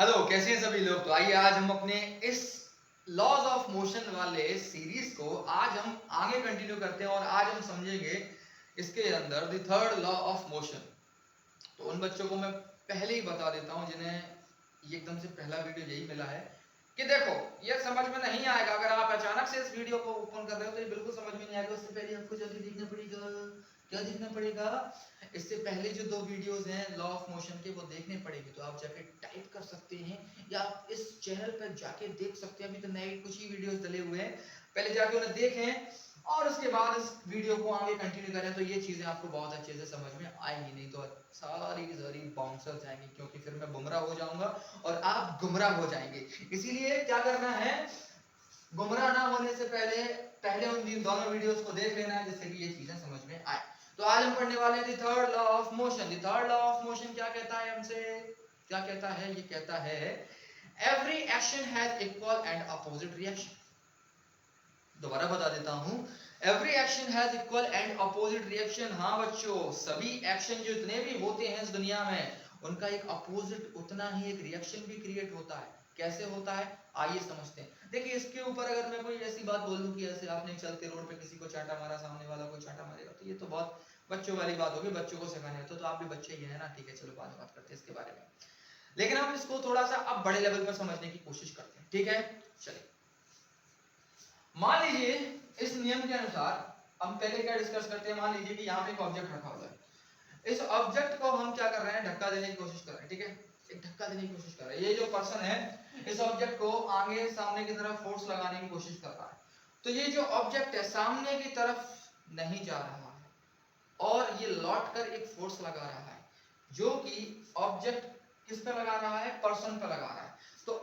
Hello, कैसे हैं सभी लोग। तो आइए आज हम अपने इस लॉज ऑफ मोशन वाले सीरीज को आज हम आगे कंटिन्यू करते हैं और आज हम समझेंगे इसके अंदर the third law of motion. तो उन बच्चों को मैं पहले ही बता देता हूं जिन्हें ये एकदम से पहला वीडियो यही मिला है कि देखो, ये समझ में नहीं आएगा अगर आप अचानक से इस वीडियो को ओपन कर रहे हो तो ये बिल्कुल समझ में नहीं आएगा। उससे पहले आपको जल्दी देखना पड़ेगा। क्या देखना पड़ेगा? इससे पहले जो दो वीडियोस हैं लॉ ऑफ मोशन के, वो देखने पड़ेंगे। तो आप जाके टाइप कर सकते हैं या आप इस चैनल पर जाके देख सकते हैं। अभी तो नए कुछ ही वीडियोस डले हुए हैं, पहले जाके उन्हें देखें और उसके बाद इस वीडियो को आगे कंटिन्यू करें। तो ये चीजें आपको बहुत अच्छे से समझ में आएंगी, नहीं तो सारी की सारी बाउंसर जाएंगी, क्योंकि फिर मैं गुमराह हो जाऊंगा और आप गुमराह हो जाएंगे। इसीलिए क्या करना है, गुमराह ना होने से पहले पहले उन दोनों वीडियोस को देख लेना है, जिससे कि ये चीजें समझ में आए। तो आज हम पढ़ने वाले हैं the third law of motion. The third law of motion क्या कहता है हमसे? क्या कहता है? ये कहता है every action has equal and opposite reaction. दोबारा बता देता हूं, every action has equal and opposite reaction. हाँ बच्चों, सभी एक्शन जो इतने भी होते हैं इस दुनिया में, उनका एक अपोजिट उतना ही एक रिएक्शन भी क्रिएट होता है। कैसे होता है आइए समझते हैं। देखिए, इसके ऊपर अगर मैं कोई ऐसी बात बोल दूं कि ऐसे आपने चलते रोड पे किसी को चांटा मारा, सामने वाला को चांटा मारेगा, तो ये तो बहुत बच्चों वाली बात होगी, बच्चों को सिखाने होता तो आप भी बच्चे ही हैं ना। ठीक है, चलो बाद में बात करते हैं इसके बारे में। लेकिन हम इसको थोड़ा सा अब बड़े लेवल पर समझने की कोशिश करते हैं। ठीक है, चलिए मान लीजिए इस नियम के अनुसार हम पहले क्या डिस्कस करते हैं। मान लीजिए कि यहाँ पे एक ऑब्जेक्ट रखा हुआ है। इस ऑब्जेक्ट को हम क्या कर रहे हैं, धक्का देने की कोशिश कर रहे हैं। ठीक है, एक धक्का देने की कोशिश कर रहे हैं। ये जो पर्सन है इस ऑब्जेक्ट को आगे सामने की तरफ फोर्स लगाने की कोशिश कर रहा है। तो ये जो ऑब्जेक्ट है सामने की तरफ नहीं जा रहा है और ये लौट कर एक फोर्स लगा रहा है, जो कि ऑब्जेक्ट किस पे लगा रहा है, पर्सन पे लगा रहा है। तो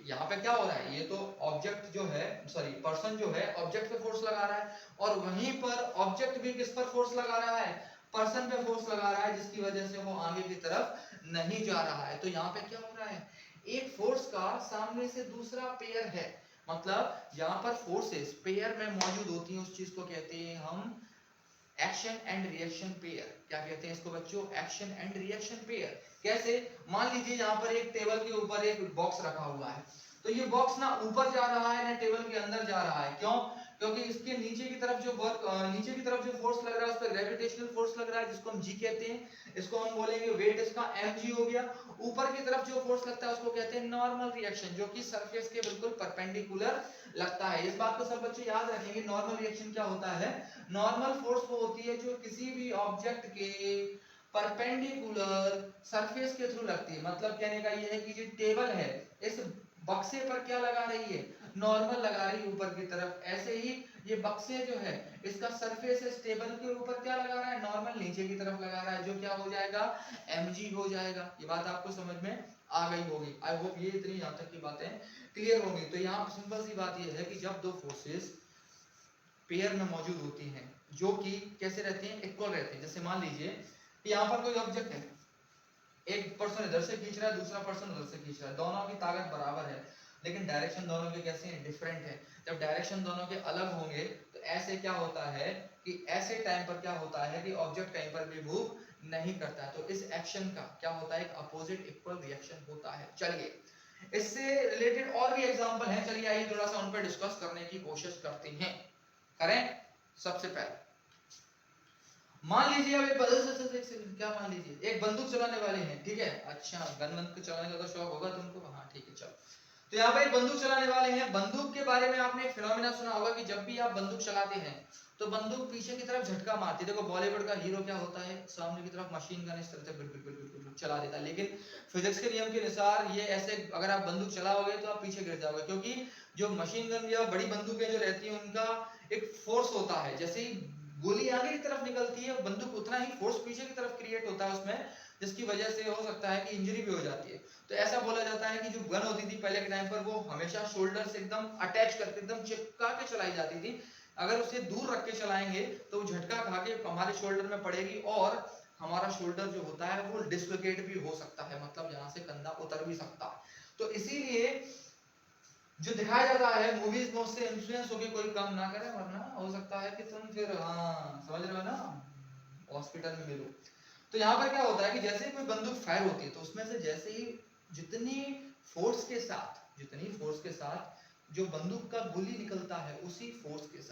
यहाँ पे क्या हो रहा है, ये तो ऑब्जेक्ट जो है, सॉरी पर्सन जो है ऑब्जेक्ट पे फोर्स लगा रहा है और वहीं पर ऑब्जेक्ट भी किस पर फोर्स लगा रहा है, पर्सन पे फोर्स लगा रहा है, जिसकी वजह से वो आगे की तरफ नहीं जा रहा है। तो यहाँ पे क्या हो रहा है, एक फोर्स का सामने से दूसरा पेयर है। मतलब यहाँ पर फोर्सेस पेयर में मौजूद होती हैं, उस चीज को कहते हैं हम एक्शन एंड रिएक्शन पेयर। क्या कहते हैं इसको बच्चों? Action and reaction pair. कैसे? मान लीजिए यहाँ पर एक टेबल के ऊपर एक बॉक्स रखा हुआ है। तो ये बॉक्स ना ऊपर जा रहा है ना टेबल के अंदर जा रहा है। क्यों? क्योंकि इसके नीचे की तरफ जो नीचे की तरफ जो फोर्स लग रहा है उस पर ग्रेविटेशनल फोर्स लग रहा है, जिसको हम जी कहते हैं। इसको हम बोलेंगे वेट, इसका mg हो गया। ऊपर की तरफ जो फोर्स लगता है उसको कहते हैं नॉर्मल रिएक्शन, जो कि सरफेस के बिल्कुल परपेंडिकुलर लगता है। इस बात को सब बच्चे याद रखेंगे। नॉर्मल रिएक्शन क्या होता है? नॉर्मल फोर्स वो होती है जो किसी भी ऑब्जेक्ट के परपेंडिकुलर सरफेस के थ्रू लगती है। मतलब कहने का ये है कि जो टेबल है इस बक्से पर क्या लगा रही है, नॉर्मल लगा रही है ऊपर की तरफ। ऐसे ही ये बक्से जो है इसका सरफेस इस टेबल के ऊपर क्या लगा रहा है, नॉर्मल नीचे की तरफ लगा रहा है, जो क्या हो जाएगा, mg हो जाएगा। ये बात आपको समझ में आ गई होगी। आई होप ये इतनी यहाँ तक की बातें क्लियर होंगी। तो यहाँ सिंपल सी बात ये है कि जब दो फोर्सेस पेयर में मौजूद होती हैं, जो कि कैसे रहती हैं, इक्वल रहती हैं। जैसे मान लीजिए कि यहाँ पर कोई ऑब्जेक्ट है, एक पर्सन इधर से खींच रहा है, दूसरा पर्सन उधर से खींच रहा है, दोनों की ताकत बराबर है, लेकिन डायरेक्शन दोनों के कैसे हैं, डिफरेंट है। जब डायरेक्शन दोनों के अलग होंगे तो ऐसे क्या होता है कि ऐसे टाइम पर क्या होता है कि ऑब्जेक्ट कहीं पर भी मूव नहीं करता है। तो इस एक्शन का क्या होता है, एक अपोजिट इक्वल रिएक्शन होता है। चलिए इससे रिलेटेड और भी एग्जांपल हैं, चलिए आइए थोड़ा सा उन पर डिस्कस करने की कोशिश करते हैं। करें। सबसे पहले मान लीजिए अब एक क्या मान लीजिए एक बंदूक चलाने वाले हैं। ठीक है, अच्छा गन बंदूक चलाने का तो शौक होगा तुमको। हाँ ठीक है, चलो। तो यहाँ पर एक बंदूक चलाने वाले हैं। बंदूक के बारे में आपने एक फिनोमेना सुना होगा कि जब भी आप बंदूक चलाते हैं तो बंदूक पीछे की तरफ झटका मारती है। देखो बॉलीवुड का हीरो क्या होता है, सामने की तरफ मशीन गन इस तरह से बिल्कुल बिल्कुल बिल्कुल चला देता है। लेकिन फिजिक्स के नियम के अनुसार ये ऐसे अगर आप बंदूक चलाओगे तो आप पीछे गिर जाओगे, क्योंकि जो मशीन गन या बड़ी बंदूकें जो रहती हैं उनका एक फोर्स होता है। जैसे ही गोली आगे की तरफ निकलती है, बंदूक उतना ही फोर्स पीछे की तरफ क्रिएट होता है उसमें, जिसकी वजह से हो सकता है कि इंजरी भी हो जाती है। तो ऐसा बोला जाता है कि जो गन होती थी पहले के टाइम पर, वो हमेशा शोल्डर से एकदम अटैच करके एकदम चिपका के चलाई जाती थी। अगर उसे दूर रख के चलाएंगे तो वो झटका खा के हमारे शोल्डर में पड़ेगी और हमारा शोल्डर जो होता है वो डिसलोकेट भी हो सकता है, मतलब यहाँ से कंधा उतर भी सकता है। तो इसीलिए जो दिखाया जाता है मूवीज में, उससे इन्फ्लुएंस होकर कोई काम ना करे, वरना हो सकता है कि तुम फिर, हाँ समझ रहे हो ना, हॉस्पिटल में मिलो। तो यहाँ पर क्या होता है कि जैसे ही कोई बंदूक फायर होती है तो उसमें से जैसे ही जितनी फोर्स के साथ, जितनी फोर्स के साथ जो बंदूक का गोली निकलता है, उसी फोर्स के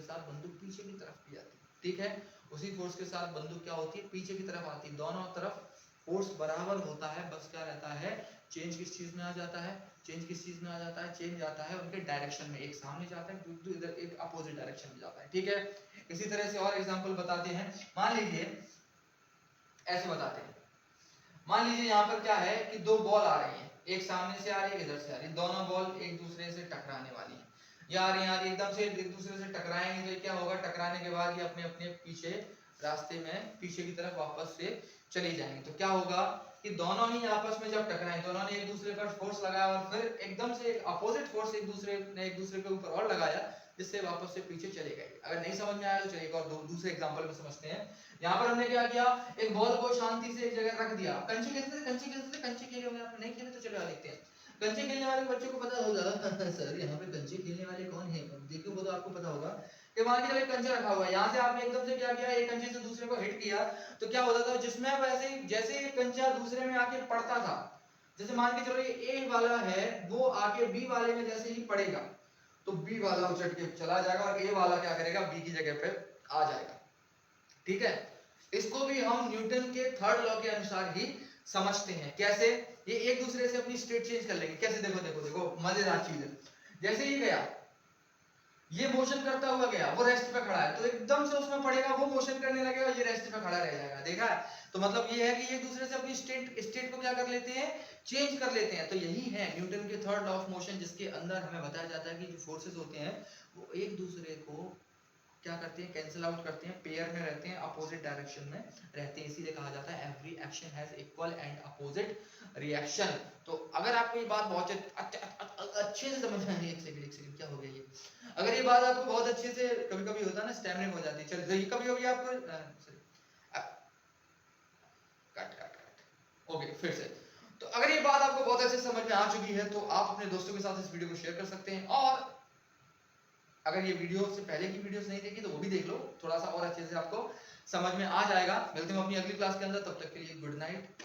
साथ बंदूक पीछे की तरफ भी आती है, ठीक है। उसी फोर्स के साथ बंदूक क्या होती है, पीछे की तरफ आती है। दोनों तरफ फोर्स बराबर होता है, बस क्या रहता है, चेंज किस चीज में आ जाता है, चेंज आता है उनके डायरेक्शन में, एक सामने जाता है, इधर एक अपोजिट डायरेक्शन में जाता है, ठीक है। इसी तरह से और एग्जांपल बताते हैं। मान लीजिए ऐसे बताते हैं, मान लीजिए यहाँ पर क्या है कि दो बॉल आ रही हैं, एक सामने से आ रही है, इधर से आ रही है, दोनों बॉल एक दूसरे से टकराने वाली हैं, यार यार एकदम से एक दूसरे से टकराएंगे तो क्या होगा, टकराने के बाद ये अपने अपने पीछे रास्ते में पीछे की तरफ वापस से चली जाएंगे। तो क्या होगा कि दोनों ही आपस में जब टकराए, दोनों ने एक दूसरे पर फोर्स लगाया और फिर एकदम से एक अपोजिट फोर्स एक दूसरे के ऊपर और लगाया, जिससे वापस से पीछे चले गए। अगर नहीं समझ में आया तो चलिए एक और दूसरे एग्जांपल में समझते हैं। यहाँ पर हमने क्या किया, एक बॉल को शांति से एक जगह रख दिया। कंचे खेले होंगे आपने, नहीं खेले तो चलो देखते हैं। कंचे खेलने वाले बच्चों को पता होगा सर यहाँ पे कंचे खेलने वाले कौन है, देखो वो तो आपको पता होगा कि मान के चलो एक कंचा रखा हुआ है, यहाँ से आपने एकदम से क्या किया, एक कंचे से दूसरे को हिट किया, तो क्या होता था, जिसमें वैसे जैसे एक कंचा दूसरे में आके पड़ता था, जैसे मान के चलो ये ए वाला है, वो आके बी वाले में जैसे ही पड़ेगा तो बी वाला उछट के चला जाएगा और ए वाला क्या करेगा, बी की जगह पे आ जाएगा, ठीक है। इसको भी हम न्यूटन के थर्ड लॉ के अनुसार ही समझते हैं। कैसे, ये एक दूसरे से अपनी स्टेट चेंज कर लेंगे, कैसे, देखो देखो देखो मजेदार चीज है। जैसे ही गया, ये मोशन करता हुआ गया, वो रेस्ट पे खड़ा है, तो एकदम से उसमें पड़ेगा, वो मोशन करने लगेगा, ये रेस्ट पे खड़ा रह जाएगा, देखा है। तो मतलब ये है कि एक दूसरे से अपनी स्टेट को क्या कर लेते हैं, चेंज कर लेते हैं। तो यही है न्यूटन के थर्ड लॉ ऑफ मोशन, जिसके अंदर हमें बताया जाता है कि जो फोर्सेस होते हैं वो एक दूसरे को क्या करते हैं, कैंसिल आउट करते हैं, पेयर में रहते हैं, अपोजिट डायरेक्शन में रहते हैं। इसीलिए कहा जाता है every action has equal and opposite reaction. तो अगर आपको ये बात बहुत अच्छे से समझ में आई, एक सेकंड क्या हो गया ये, अगर ये बात आपको बहुत अच्छे से, कभी कभी होता है ना स्टैमरिंग हो जाती है, चलिए कभी कभी आपको कट कट कट ओके फिर से। तो अगर ये बात आपको बहुत अच्छे से समझ में आ चुकी है तो आप अपने दोस्तों के साथ इस वीडियो को शेयर कर सकते हैं, और अगर ये वीडियो से पहले की वीडियोस नहीं देखी तो वो भी देख लो, थोड़ा सा और अच्छे से आपको समझ में आ जाएगा। मिलते हैं अपनी अगली क्लास के अंदर, तब तक के लिए गुड नाइट।